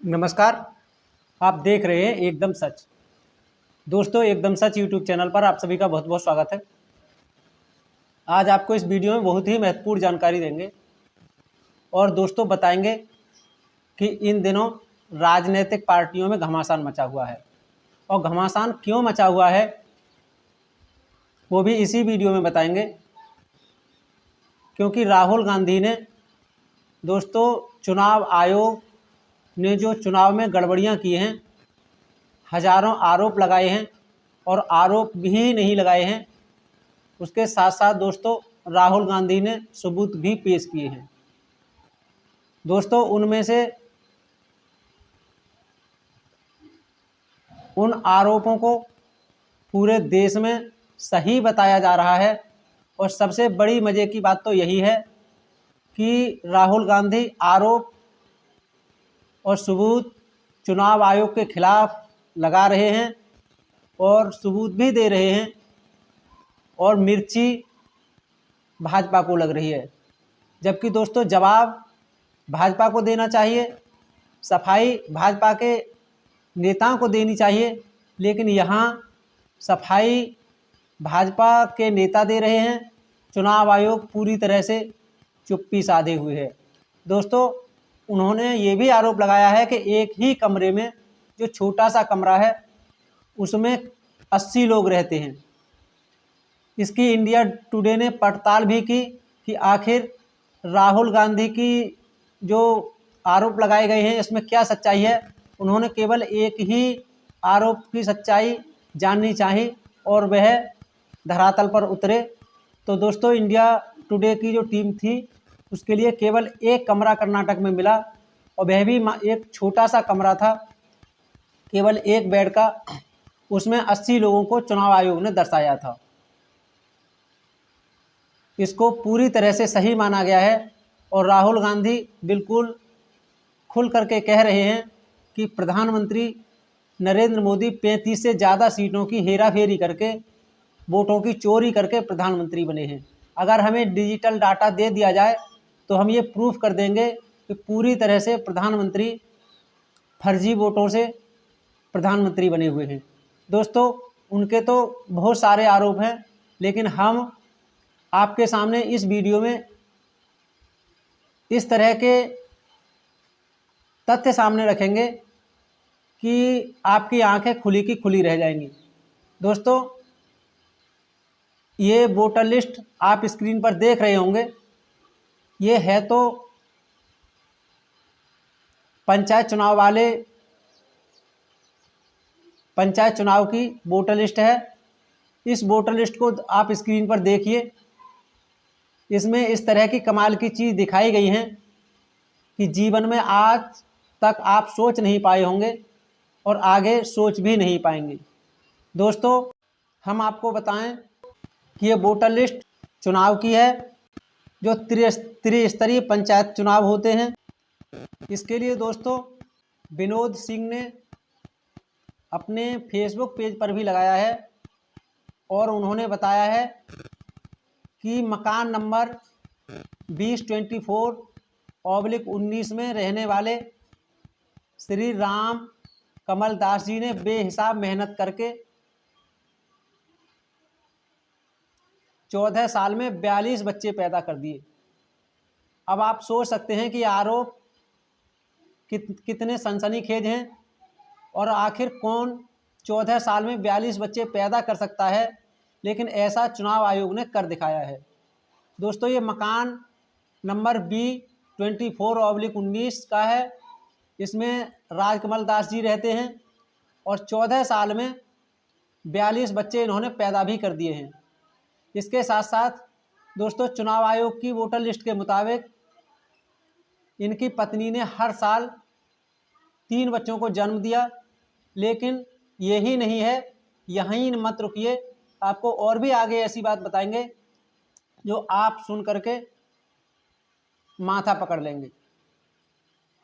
नमस्कार। आप देख रहे हैं एकदम सच। दोस्तों, एकदम सच यूट्यूब चैनल पर आप सभी का बहुत बहुत स्वागत है। आज आपको इस वीडियो में बहुत ही महत्वपूर्ण जानकारी देंगे और दोस्तों बताएंगे कि इन दिनों राजनीतिक पार्टियों में घमासान मचा हुआ है और घमासान क्यों मचा हुआ है वो भी इसी वीडियो में बताएंगे। क्योंकि राहुल गांधी ने दोस्तों चुनाव आयोग ने जो चुनाव में गड़बड़ियां की हैं, हजारों आरोप लगाए हैं और आरोप भी नहीं लगाए हैं, उसके साथ साथ दोस्तों राहुल गांधी ने सबूत भी पेश किए हैं। दोस्तों उनमें से उन आरोपों को पूरे देश में सही बताया जा रहा है और सबसे बड़ी मज़े की बात तो यही है कि राहुल गांधी आरोप और सबूत चुनाव आयोग के खिलाफ लगा रहे हैं और सबूत भी दे रहे हैं और मिर्ची भाजपा को लग रही है, जबकि दोस्तों जवाब भाजपा को देना चाहिए, सफाई भाजपा के नेताओं को देनी चाहिए। लेकिन यहाँ सफाई भाजपा के नेता दे रहे हैं, चुनाव आयोग पूरी तरह से चुप्पी साधे हुए है। दोस्तों उन्होंने ये भी आरोप लगाया है कि एक ही कमरे में, जो छोटा सा कमरा है, उसमें 80 लोग रहते हैं। इसकी इंडिया टुडे ने पड़ताल भी की कि आखिर राहुल गांधी की जो आरोप लगाए गए हैं इसमें क्या सच्चाई है। उन्होंने केवल एक ही आरोप की सच्चाई जाननी चाहिए और वह धरातल पर उतरे। तो दोस्तों इंडिया टुडे की जो टीम थी उसके लिए केवल एक कमरा कर्नाटक में मिला और वह भी एक छोटा सा कमरा था, केवल एक बेड का। उसमें 80 लोगों को चुनाव आयोग ने दर्शाया था। इसको पूरी तरह से सही माना गया है और राहुल गांधी बिल्कुल खुल करके कह रहे हैं कि प्रधानमंत्री नरेंद्र मोदी 35 से ज़्यादा सीटों की हेराफेरी करके, वोटों की चोरी करके प्रधानमंत्री बने हैं। अगर हमें डिजिटल डाटा दे दिया जाए तो हम ये प्रूफ कर देंगे कि पूरी तरह से प्रधानमंत्री फर्जी वोटों से प्रधानमंत्री बने हुए हैं। दोस्तों उनके तो बहुत सारे आरोप हैं, लेकिन हम आपके सामने इस वीडियो में इस तरह के तथ्य सामने रखेंगे कि आपकी आंखें खुली की खुली रह जाएंगी। दोस्तों ये वोटर लिस्ट आप स्क्रीन पर देख रहे होंगे, ये है तो पंचायत चुनाव की वोटर लिस्ट है। इस वोटर लिस्ट को आप स्क्रीन पर देखिए। इसमें इस तरह की कमाल की चीज़ दिखाई गई हैं कि जीवन में आज तक आप सोच नहीं पाए होंगे और आगे सोच भी नहीं पाएंगे। दोस्तों हम आपको बताएं कि ये वोटर लिस्ट चुनाव की है, जो त्रिस्तरीय पंचायत चुनाव होते हैं। इसके लिए दोस्तों विनोद सिंह ने अपने फेसबुक पेज पर भी लगाया है और उन्होंने बताया है कि मकान नंबर 2024/19 में रहने वाले श्री राम कमल दास जी ने बेहिसाब मेहनत करके 14 साल में 42 बच्चे पैदा कर दिए। अब आप सोच सकते हैं कि आरोप कितने सनसनीखेज हैं और आखिर कौन 14 साल में 42 बच्चे पैदा कर सकता है, लेकिन ऐसा चुनाव आयोग ने कर दिखाया है। दोस्तों ये मकान नंबर B24/19 का है। इसमें राजकमल दास जी रहते हैं और 14 साल में 42 बच्चे इन्होंने पैदा भी कर दिए हैं। इसके साथ साथ दोस्तों चुनाव आयोग की वोटर लिस्ट के मुताबिक इनकी पत्नी ने हर साल 3 बच्चों को जन्म दिया। लेकिन यही नहीं है, यहीं मत रुकिए, आपको और भी आगे ऐसी बात बताएंगे जो आप सुन करके माथा पकड़ लेंगे।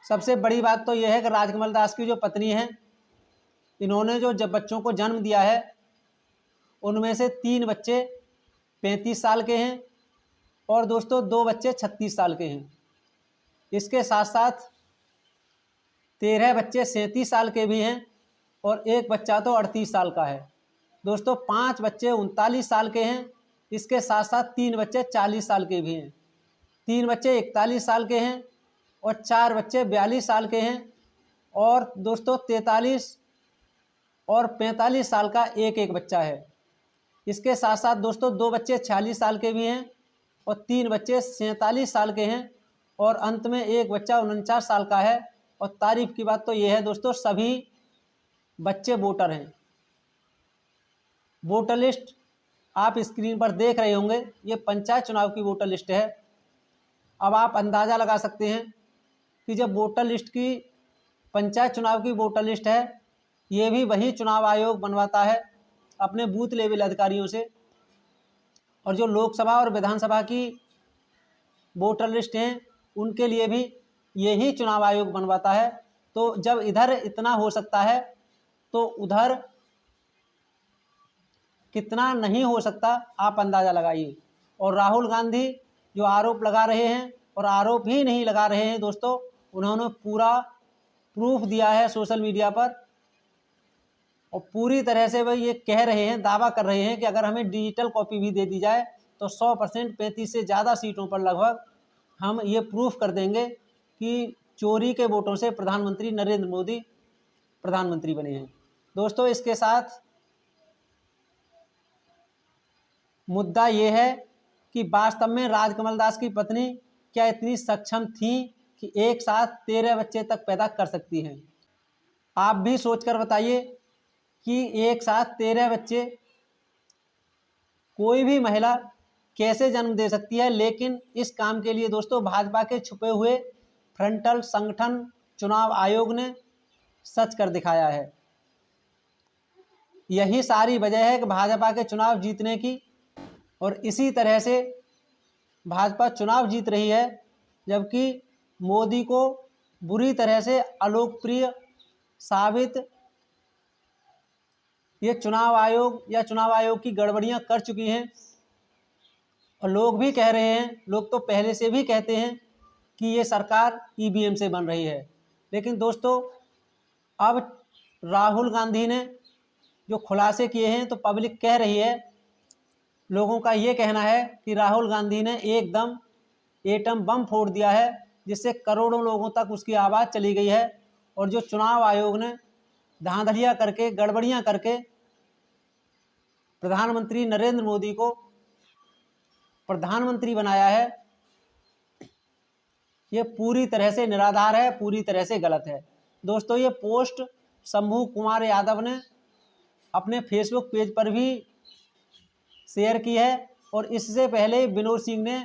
सबसे बड़ी बात तो यह है कि राजकमल दास की जो पत्नी है, इन्होंने जो जब बच्चों को जन्म दिया है उनमें से 3 बच्चे 35 साल के हैं और दोस्तों 2 बच्चे 36 साल के हैं। इसके साथ साथ 13 बच्चे 37 साल के भी हैं और एक बच्चा तो 38 साल का है। दोस्तों 5 बच्चे 39 साल के हैं, इसके साथ साथ 3 बच्चे 40 साल के भी हैं, 3 बच्चे 41 साल के हैं और 4 बच्चे 42 साल के हैं और दोस्तों 43 और 45 साल का एक एक बच्चा है। इसके साथ साथ दोस्तों 2 बच्चे 46 साल के भी हैं और 3 बच्चे 47 साल के हैं और अंत में एक बच्चा 49 साल का है। और तारीफ की बात तो ये है दोस्तों, सभी बच्चे वोटर हैं। वोटर लिस्ट आप स्क्रीन पर देख रहे होंगे, ये पंचायत चुनाव की वोटर लिस्ट है। अब आप अंदाज़ा लगा सकते हैं कि जब वोटर लिस्ट की पंचायत चुनाव की वोटर लिस्ट है, ये भी वही चुनाव आयोग बनवाता है अपने बूथ लेवल अधिकारियों से, और जो लोकसभा और विधानसभा की वोटर लिस्ट हैं उनके लिए भी यही चुनाव आयोग बनवाता है। तो जब इधर इतना हो सकता है तो उधर कितना नहीं हो सकता, आप अंदाज़ा लगाइए। और राहुल गांधी जो आरोप लगा रहे हैं, और आरोप ही नहीं लगा रहे हैं दोस्तों, उन्होंने पूरा प्रूफ दिया है सोशल मीडिया पर और पूरी तरह से वह ये कह रहे हैं, दावा कर रहे हैं कि अगर हमें डिजिटल कॉपी भी दे दी जाए तो 100% 35 से ज़्यादा सीटों पर लगभग हम ये प्रूफ कर देंगे कि चोरी के वोटों से प्रधानमंत्री नरेंद्र मोदी प्रधानमंत्री बने हैं। दोस्तों इसके साथ मुद्दा ये है कि वास्तव में राजकमल दास की पत्नी क्या इतनी सक्षम थी कि एक साथ 13 बच्चे तक पैदा कर सकती हैं? आप भी सोचकर बताइए कि एक साथ 13 बच्चे कोई भी महिला कैसे जन्म दे सकती है। लेकिन इस काम के लिए दोस्तों भाजपा के छुपे हुए फ्रंटल संगठन चुनाव आयोग ने सच कर दिखाया है। यही सारी वजह है कि भाजपा के चुनाव जीतने की, और इसी तरह से भाजपा चुनाव जीत रही है, जबकि मोदी को बुरी तरह से अलोकप्रिय साबित ये चुनाव आयोग या चुनाव आयोग की गड़बड़ियां कर चुकी हैं। और लोग भी कह रहे हैं, लोग तो पहले से भी कहते हैं कि ये सरकार ईवीएम से बन रही है। लेकिन दोस्तों अब राहुल गांधी ने जो खुलासे किए हैं तो पब्लिक कह रही है, लोगों का ये कहना है कि राहुल गांधी ने एकदम एटम बम फोड़ दिया है, जिससे करोड़ों लोगों तक उसकी आवाज़ चली गई है। और जो चुनाव आयोग ने धांधलियाँ करके, गड़बड़ियाँ करके प्रधानमंत्री नरेंद्र मोदी को प्रधानमंत्री बनाया है, ये पूरी तरह से निराधार है, पूरी तरह से गलत है। दोस्तों ये पोस्ट शंभू कुमार यादव ने अपने फेसबुक पेज पर भी शेयर की है और इससे पहले विनोद सिंह ने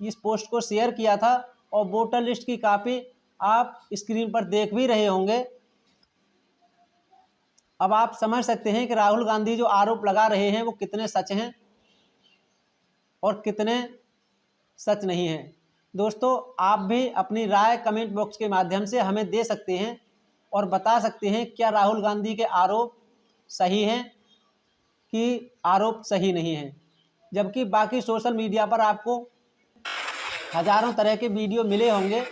इस पोस्ट को शेयर किया था। और वोटर लिस्ट की कॉपी आप स्क्रीन पर देख भी रहे होंगे। अब आप समझ सकते हैं कि राहुल गांधी जो आरोप लगा रहे हैं वो कितने सच हैं और कितने सच नहीं हैं। दोस्तों आप भी अपनी राय कमेंट बॉक्स के माध्यम से हमें दे सकते हैं और बता सकते हैं क्या राहुल गांधी के आरोप सही हैं कि आरोप सही नहीं हैं। जबकि बाकी सोशल मीडिया पर आपको हजारों तरह के वीडियो मिले होंगे।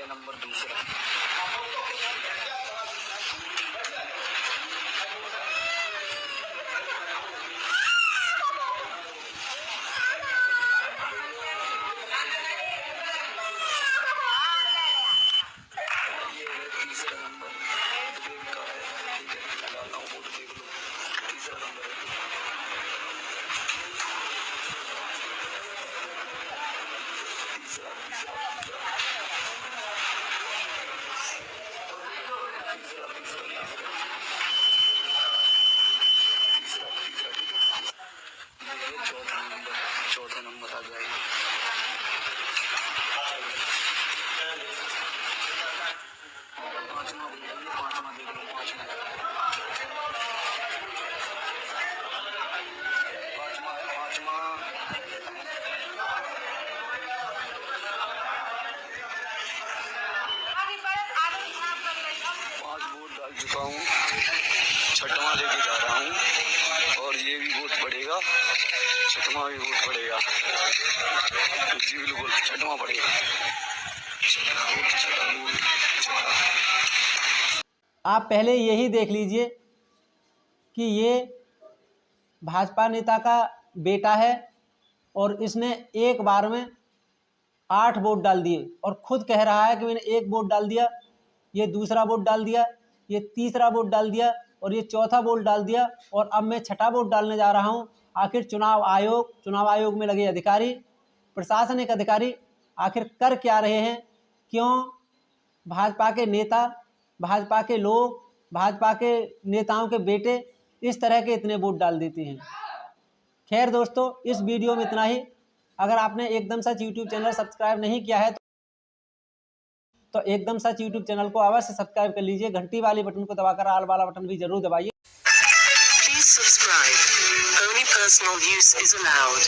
नंबर दूसरा चौथा नंबर आ जाएगा। पांचवा देख लो, पांचवा पांच वोट पड़ेगा, छठवां भी वोट पड़ेगा जी, बिल्कुल छठवां पड़ेगा। आप पहले यही देख लीजिए कि ये भाजपा नेता का बेटा है और इसने एक बार में 8 वोट डाल दिए और खुद कह रहा है कि मैंने एक वोट डाल दिया, ये दूसरा वोट डाल दिया, ये तीसरा वोट डाल दिया और ये चौथा वोट डाल दिया और अब मैं छठा वोट डालने जा रहा हूँ। आखिर चुनाव आयोग में लगे अधिकारी, प्रशासनिक अधिकारी आखिर कर क्या रहे हैं? क्यों भाजपा के नेता, भाजपा के लोग, भाजपा के नेताओं के बेटे इस तरह के इतने वोट डाल देते हैं? खैर दोस्तों, इस वीडियो में इतना ही। अगर आपने एकदम सच यूट्यूब चैनल सब्सक्राइब नहीं किया है तो एकदम सच यूट्यूब चैनल को अवश्य सब्सक्राइब कर लीजिए। घंटी वाले बटन को दबाकर ऑल वाला बटन भी जरूर दबाइए। Please subscribe. Only personal use is allowed.